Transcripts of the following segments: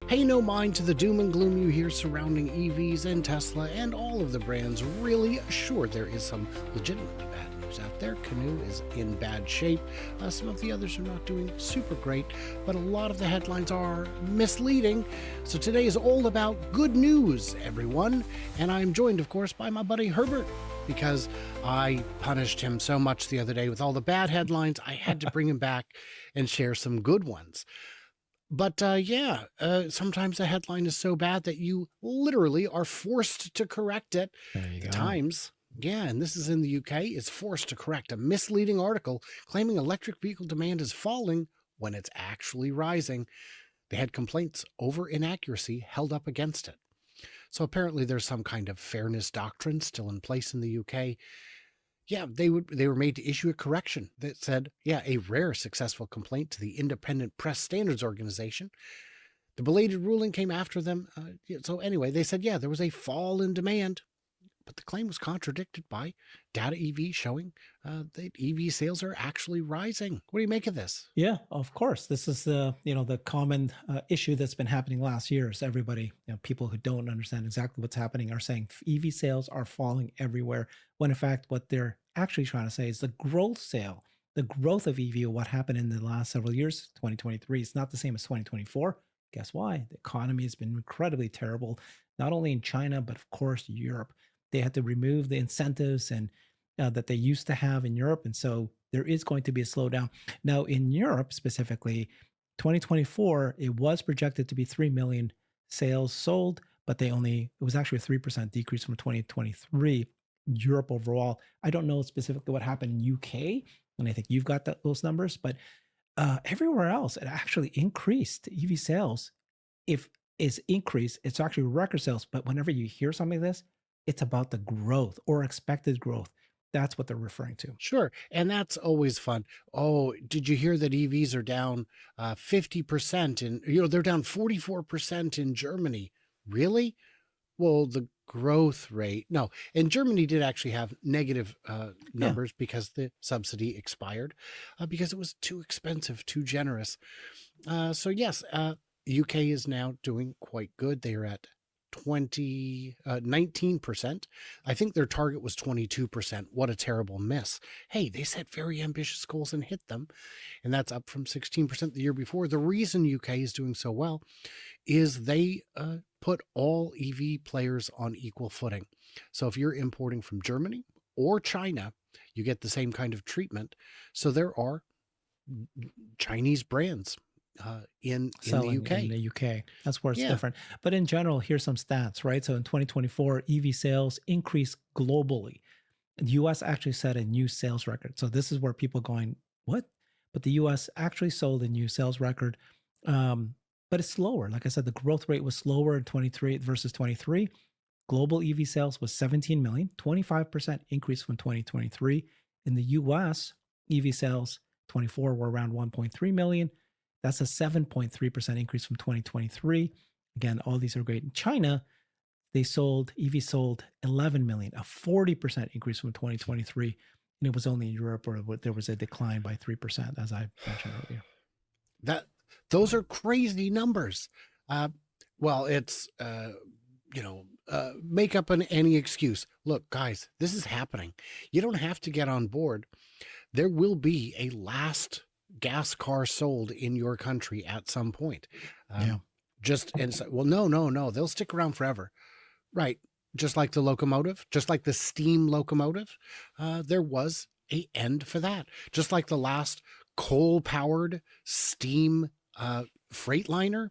Pay no mind to the doom and gloom you hear surrounding EVs and Tesla, and all of the brands really sure there is some legitimately bad news out there. Canoo is in bad shape. Some of the others are not doing super great, but a lot of the headlines are misleading. So today is all about good news, everyone. And I'm joined, of course, by my buddy Herbert, because I punished him so much the other day with all the bad headlines. I had to bring him back and share some good ones. But sometimes a headline is so bad that you literally are forced to correct it. There you The go. Times, and this is in the UK, is forced to correct a misleading article claiming electric vehicle demand is falling when it's actually rising. They had complaints over inaccuracy held up against it. So apparently there's some kind of fairness doctrine still in place in the UK. Yeah, they were made to issue a correction that said, a rare successful complaint to the Independent Press Standards Organization. The belated ruling came after them. So anyway, they said, there was a fall in demand, but the claim was contradicted by data EV showing that EV sales are actually rising. What do you make of this? Yeah, of course. This is the common issue that's been happening last year. Is everybody, people who don't understand exactly what's happening are saying EV sales are falling everywhere. When in fact, what they're actually trying to say is the growth of EV, what happened in the last several years, 2023, is not the same as 2024. Guess why? The economy has been incredibly terrible, not only in China, but of course, Europe. They had to remove the incentives and that they used to have in Europe. And so there is going to be a slowdown. Now, in Europe specifically, 2024, it was projected to be 3 million sales sold, but it was actually a 3% decrease from 2023. Europe overall, I don't know specifically what happened in UK, and I think you've got those numbers, but everywhere else, it actually increased EV sales. If it's increased, it's actually record sales. But whenever you hear something like this, it's about the growth or expected growth. That's what they're referring to. Sure. And that's always fun. Oh, did you hear that EVs are down 50% they're down 44% in Germany? Really? Well, the growth rate, no. And Germany did actually have negative Yeah. numbers because the subsidy expired, because it was too expensive, too generous. So yes, UK is now doing quite good. They are at 19%. I think their target was 22%. What a terrible miss. Hey, they set very ambitious goals and hit them, and that's up from 16% the year before. The reason UK is doing so well is they put all EV players on equal footing. So if you're importing from Germany or China, you get the same kind of treatment. So there are Chinese brands in the Selling in UK. the UK. That's where it's Yeah. different. But in general, here's some stats, right? So in 2024, EV sales increased globally. The US actually set a new sales record. So this is where people are going, what? But the US actually sold a new sales record. But it's slower. Like I said, the growth rate was slower in 23 versus 23. Global EV sales was 17 million, 25% increase from 2023. In the US, EV sales 24 were around 1.3 million. That's a 7.3% increase from 2023. Again, all these are great. In China, EV sold 11 million, a 40% increase from 2023. And it was only in Europe where there was a decline by 3%, as I mentioned earlier. Those are crazy numbers. Well, it's make up any excuse. Look, guys, this is happening. You don't have to get on board. There will be a last gas car sold in your country at some point. Yeah. No. They'll stick around forever. Right. Just like the locomotive, just like the steam locomotive, there was an end for that. Just like the last coal-powered steam freightliner,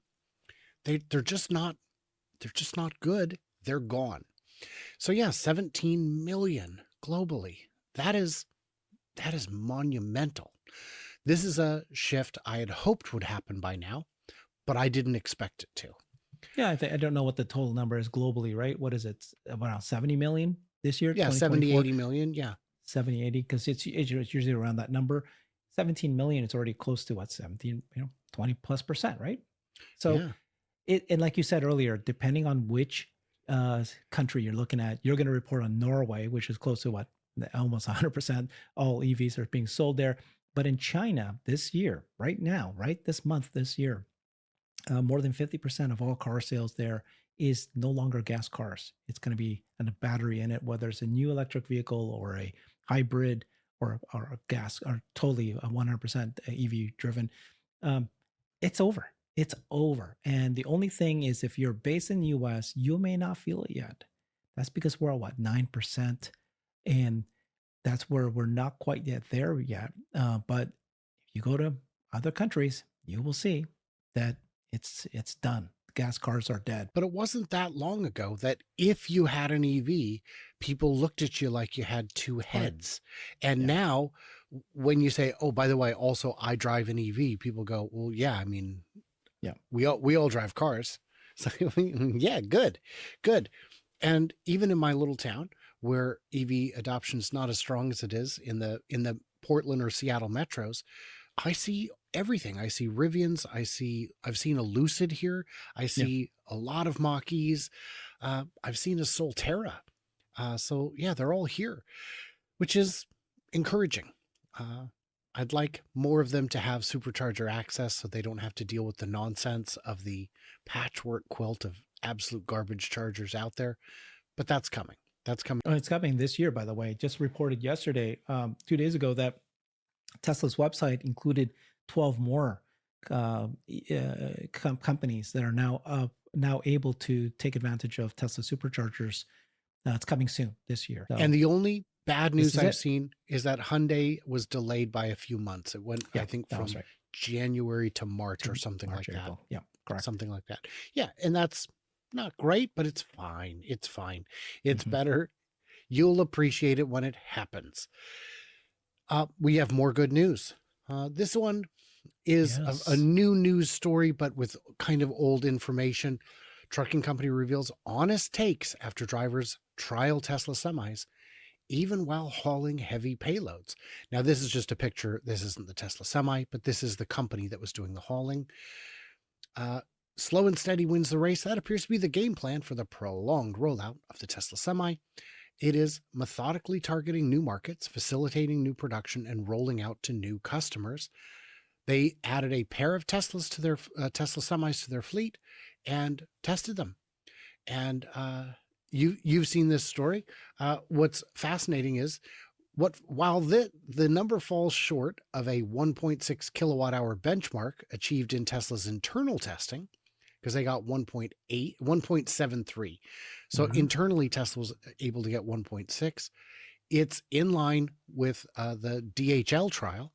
they're just not good. They're gone. So 17 million globally. That is monumental. This is a shift I had hoped would happen by now, but I didn't expect it to. Yeah, I don't know what the total number is globally, right? What is it? Around 70 million this year, Yeah, 70, 2024? 80 million. Yeah. 70, 80, because it's usually around that number. 17 million, it's already close to what, 17, 20 plus percent, right? So and like you said earlier, depending on which country you're looking at, you're going to report on Norway, which is close to what, almost 100% all EVs are being sold there. But in China this year, right now, right this month, this year, more than 50% of all car sales there is no longer gas cars. It's going to be a battery in it, whether it's a new electric vehicle or a hybrid or a gas or totally a 100% EV driven. Um, it's over. It's over. And the only thing is, if you're based in the US, you may not feel it yet. That's because we're at what, 9%? And that's where we're not quite yet there yet. But if you go to other countries, you will see that it's done. Gas cars are dead. But it wasn't that long ago that if you had an EV, people looked at you like you had two heads. And Yeah. now when you say, oh, by the way, also I drive an EV, people go, well, yeah, I mean, Yeah. we all drive cars. So yeah, good. And even in my little town where EV adoption is not as strong as it is in the Portland or Seattle metros, I see everything. I see Rivians. I've seen a Lucid here. I see a lot of Mach-E's. I've seen a Solterra. So yeah, they're all here, which is encouraging. I'd like more of them to have supercharger access so they don't have to deal with the nonsense of the patchwork quilt of absolute garbage chargers out there. But that's coming. Oh, it's coming this year, by the way. Just reported yesterday, 2 days ago, that Tesla's website included 12 more companies that are now able to take advantage of Tesla superchargers. It's coming soon this year. So, And the only bad news I've it. seen is that Hyundai was delayed by a few months. It went, I think, that from was right. January to March or something March, like April. that. Yeah, correct. Something like that. Yeah, and that's not great, but it's fine. It's fine. It's better. You'll appreciate it when it happens. We have more good news. This one is a new news story, but with kind of old information. Trucking company reveals honest takes after drivers trial Tesla semis, even while hauling heavy payloads. Now, this is just a picture. This isn't the Tesla semi, but this is the company that was doing the hauling. Slow and steady wins the race. That appears to be the game plan for the prolonged rollout of the Tesla semi. It is methodically targeting new markets, facilitating new production, and rolling out to new customers. They added a pair of Teslas to their Tesla semis to their fleet and tested them. And you've seen this story. What's fascinating is while the number falls short of a 1.6 kilowatt hour benchmark achieved in Tesla's internal testing, because they got 1.73. So internally, Tesla was able to get 1.6. It's in line with the DHL trial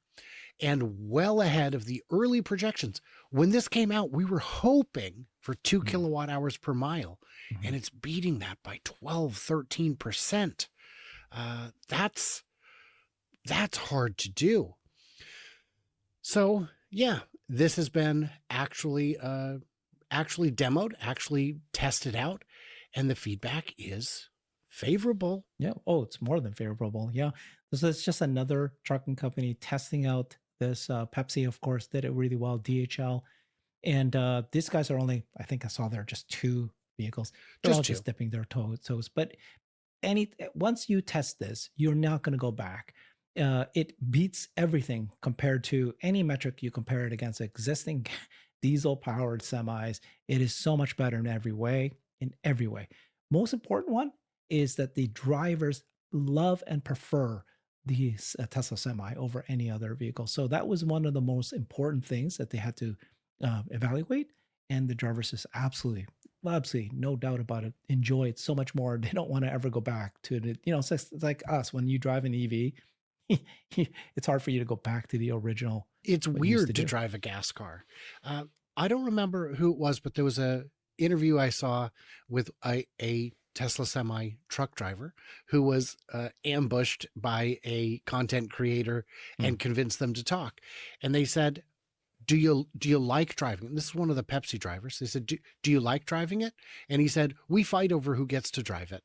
and well ahead of the early projections. When this came out, we were hoping for 2 kilowatt hours per mile, and it's beating that by 12, 13%. That's hard to do. So yeah, this has been actually demoed, actually tested out, and the feedback is favorable. Yeah. Oh, it's more than favorable. Yeah. So it's just another trucking company testing out this. Pepsi, of course, did it really well. DHL. And these guys are only, I think I saw there are just 2 vehicles. They're all just dipping their toes. But once you test this, you're not going to go back. It beats everything compared to any metric you compare it against existing diesel-powered semis. It is so much better in every way. Most important one is that the drivers love and prefer the Tesla semi over any other vehicle. So that was one of the most important things that they had to evaluate. And the drivers just absolutely, no doubt about it, enjoy it so much more. They don't want to ever go back to it. It's like us, when you drive an EV, it's hard for you to go back to the original. It's weird to drive a gas car. I don't remember who it was, but there was a interview I saw with a Tesla semi truck driver who was ambushed by a content creator and convinced them to talk. And they said, do you like driving it? This is one of the Pepsi drivers. They said, do you like driving it? And he said, we fight over who gets to drive it.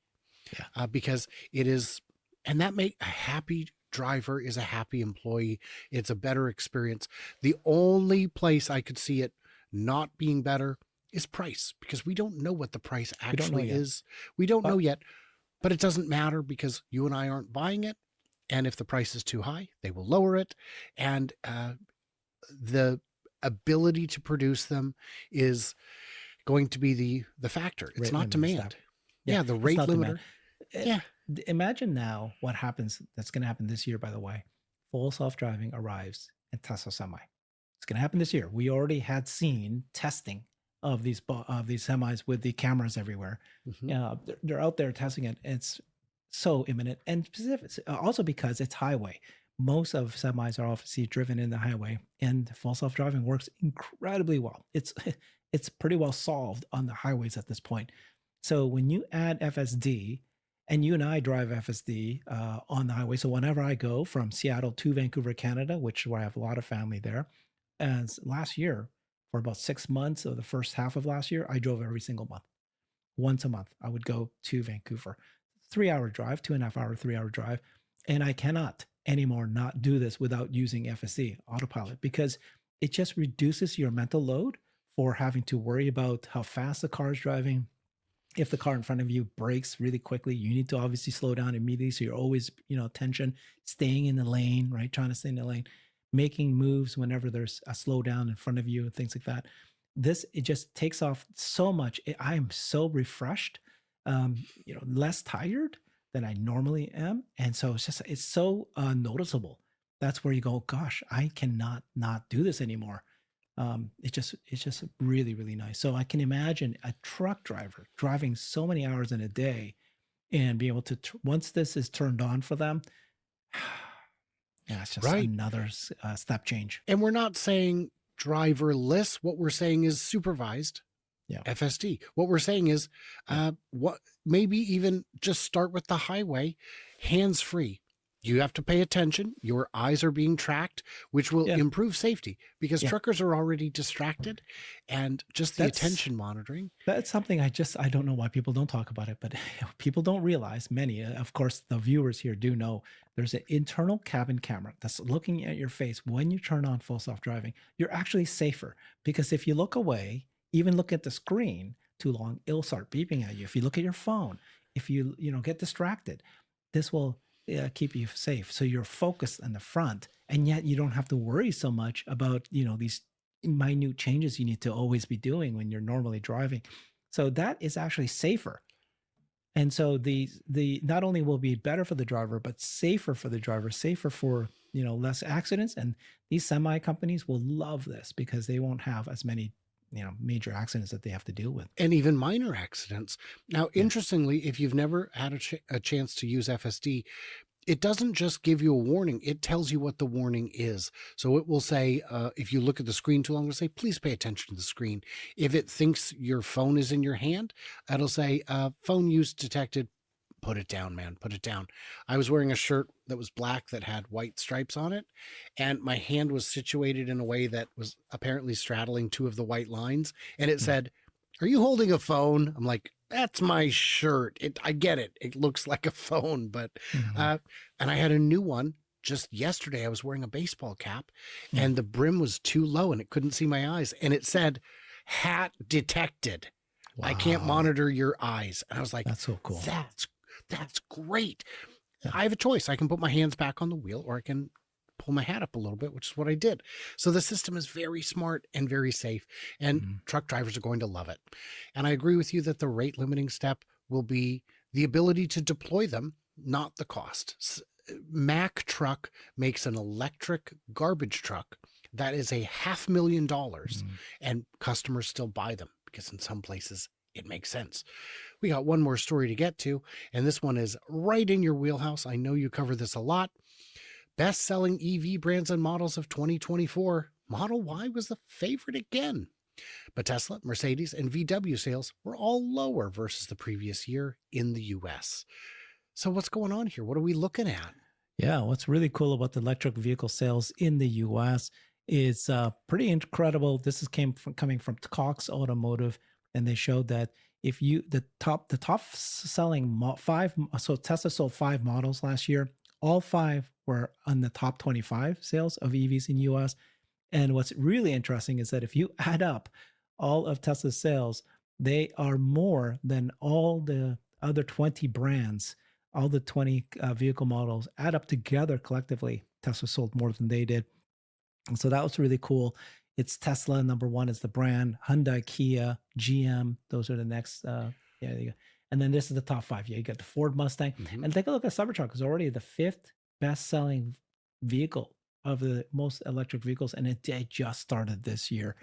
Yeah. Because it is, and that a happy driver is a happy employee. It's a better experience. The only place I could see it not being better is price, because we don't know what the price actually is. We don't know yet, but it doesn't matter because you and I aren't buying it. And if the price is too high, they will lower it. And the ability to produce them is going to be the factor. It's Rate not limiting step. demand. Yeah, Yeah, the it's rate not demand. limiter. Yeah. Imagine now what happens. That's going to happen this year, by the way. Full self-driving arrives in Tesla Semi. It's going to happen this year. We already had seen testing of these semis with the cameras everywhere. Mhm. They're out there testing it. It's so imminent, and also because it's highway. Most of semis are obviously driven in the highway, and full self-driving works incredibly well. It's it's pretty well solved on the highways at this point. So when you add FSD, and you and I drive FSD on the highway. So whenever I go from Seattle to Vancouver, Canada, which where I have a lot of family there, as last year for about 6 months of the first half of last year, I drove every single month. Once a month, I would go to Vancouver. 3 hour drive, 2.5 hour, 3 hour drive. And I cannot anymore not do this without using FSD autopilot because it just reduces your mental load for having to worry about how fast the car is driving. If the car in front of you brakes really quickly, you need to obviously slow down immediately. So you're always, attention, staying in the lane, right? Trying to stay in the lane, making moves whenever there's a slowdown in front of you and things like that. It just takes off so much. I am so refreshed, less tired than I normally am. And so it's so noticeable. That's where you go, gosh, I cannot not do this anymore. It's just really, really nice. So I can imagine a truck driver driving so many hours in a day and be able to, once this is turned on for them, yeah, it's just Right. another step change. And we're not saying driverless. What we're saying is supervised Yeah. FSD. What we're saying is, what maybe even just start with the highway, hands free. You have to pay attention. Your eyes are being tracked, which will Yeah. improve safety because Yeah. truckers are already distracted, and just the That's attention monitoring. that's something I don't know why people don't talk about it, but people don't realize. Many, of course, the viewers here do know there's an internal cabin camera that's looking at your face when you turn on full self driving. You're actually safer because if you look away, even look at the screen too long, it'll start beeping at you. If you look at your phone, if you get distracted, this will keep you safe. So you're focused in the front, and yet you don't have to worry so much about these minute changes you need to always be doing when you're normally driving. So that is actually safer. And so the not only will be better for the driver, but safer for the driver, safer for less accidents. And these semi companies will love this because they won't have as many major accidents that they have to deal with. And even minor accidents. Now, Yeah. interestingly, if you've never had a chance to use FSD, it doesn't just give you a warning, it tells you what the warning is. So it will say, if you look at the screen too long, it'll say, please pay attention to the screen. If it thinks your phone is in your hand, it'll say, phone use detected. Put it down, man. Put it down. I was wearing a shirt that was black that had white stripes on it, and my hand was situated in a way that was apparently straddling two of the white lines. And it Mm. said, are you holding a phone? I'm like, that's my shirt. I get it. It looks like a phone, but, Mhm. and I had a new one just yesterday. I was wearing a baseball cap Mm. and the brim was too low and it couldn't see my eyes. And it said, hat detected. I can't Wow. monitor your eyes. And I was like, That's so cool. that's great. Yeah. I have a choice. I can put my hands back on the wheel or I can pull my hat up a little bit, which is what I did. So the system is very smart and very safe, and Mhm. truck drivers are going to love it. And I agree with you that the rate limiting step will be the ability to deploy them, not the cost. Mack Truck makes an electric garbage truck that is $500,000, Mhm. and customers still buy them because in some places it makes sense. We got one more story to get to, and this one is right in your wheelhouse. I know you cover this a lot. Best-selling EV brands and models of 2024. Model Y was the favorite again. But Tesla, Mercedes, and VW sales were all lower versus the previous year in the US. So what's going on here? What are we looking at? Yeah, what's really cool about the electric vehicle sales in the US is pretty incredible. This is coming from Cox Automotive, and they showed that if you the top selling so Tesla sold 5 models last year. All 5 were on the top 25 sales of EVs in US. And what's really interesting is that if you add up all of Tesla's sales, they are more than all the other 20 brands, all the 20 vehicle models add up together collectively. Tesla sold more than they did. And so that was really cool. It's Tesla number one is the brand, Hyundai, Kia, GM. Those are the next. Yeah, there you go. And then this is the top five. Yeah, you got the Ford Mustang, Mhm. and take a look at Cybertruck. It's already the fifth best-selling vehicle of the most electric vehicles, and it just started this year.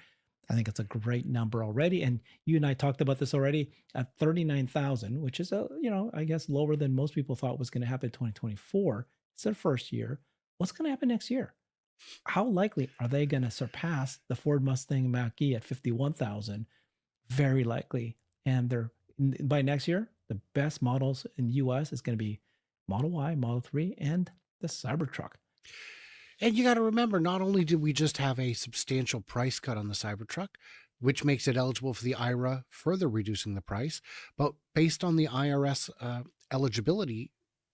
I think it's a great number already. And you and I talked about this already at 39,000, which is I guess lower than most people thought was going to happen in 2024. It's their first year. What's going to happen next year? How likely are they going to surpass the Ford Mustang Mach-E at 51,000? Very likely. And by next year, the best models in the US is going to be Model Y, Model 3, and the Cybertruck. And you got to remember, not only did we just have a substantial price cut on the Cybertruck, which makes it eligible for the IRA, further reducing the price, but based on the IRS eligibility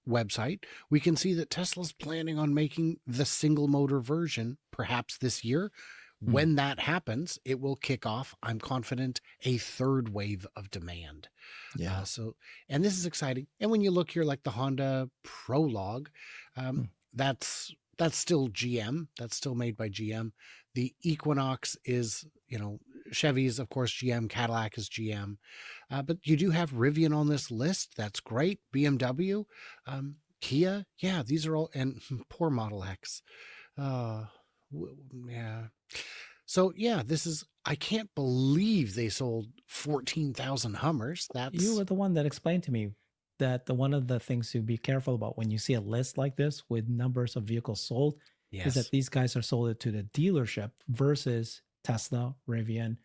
website, we can see that Tesla's planning on making the single motor version perhaps this year. When that happens, it will kick off, I'm confident, a third wave of demand. Yeah. And this is exciting. And when you look here, like the Honda Prologue, that's still GM. That's still made by GM. The Equinox is, Chevy's, of course, GM. Cadillac is GM. But you do have Rivian on this list. That's great. BMW, Kia. Yeah, these are all, and poor Model X. Yeah. So yeah, I can't believe they sold 14,000 Hummers. You were the one that explained to me that one of the things to be careful about when you see a list like this with numbers of vehicles sold is that these guys are sold it to the dealership versus Tesla, Rivian.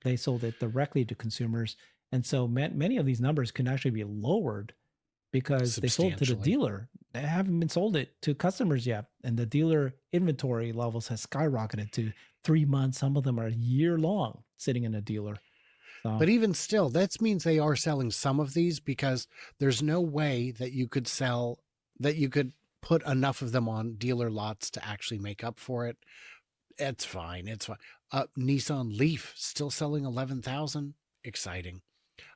They sold it directly to consumers. And so many of these numbers can actually be lowered because they sold to the dealer. They haven't been sold it to customers yet. And the dealer inventory levels has skyrocketed to 3 months. Some of them are a year long sitting in a dealer. So, But even still, that means they are selling some of these, because there's no way that you could put enough of them on dealer lots to actually make up for it. It's fine. It's fine. Nissan Leaf still selling 11,000. Exciting.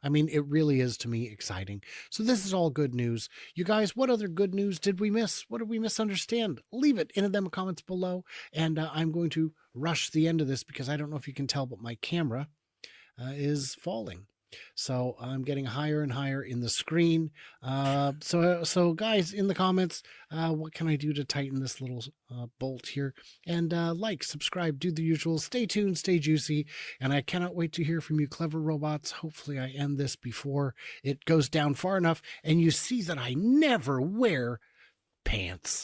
I mean, it really is, to me, exciting. So this is all good news. You guys, what other good news did we miss? What did we misunderstand? Leave it in the comments below. And I'm going to rush the end of this because I don't know if you can tell, but my camera is falling. So I'm getting higher and higher in the screen. So guys, in the comments, what can I do to tighten this little bolt here? And like, subscribe, do the usual. Stay tuned, stay juicy. And I cannot wait to hear from you, clever robots. Hopefully I end this before it goes down far enough and you see that I never wear pants.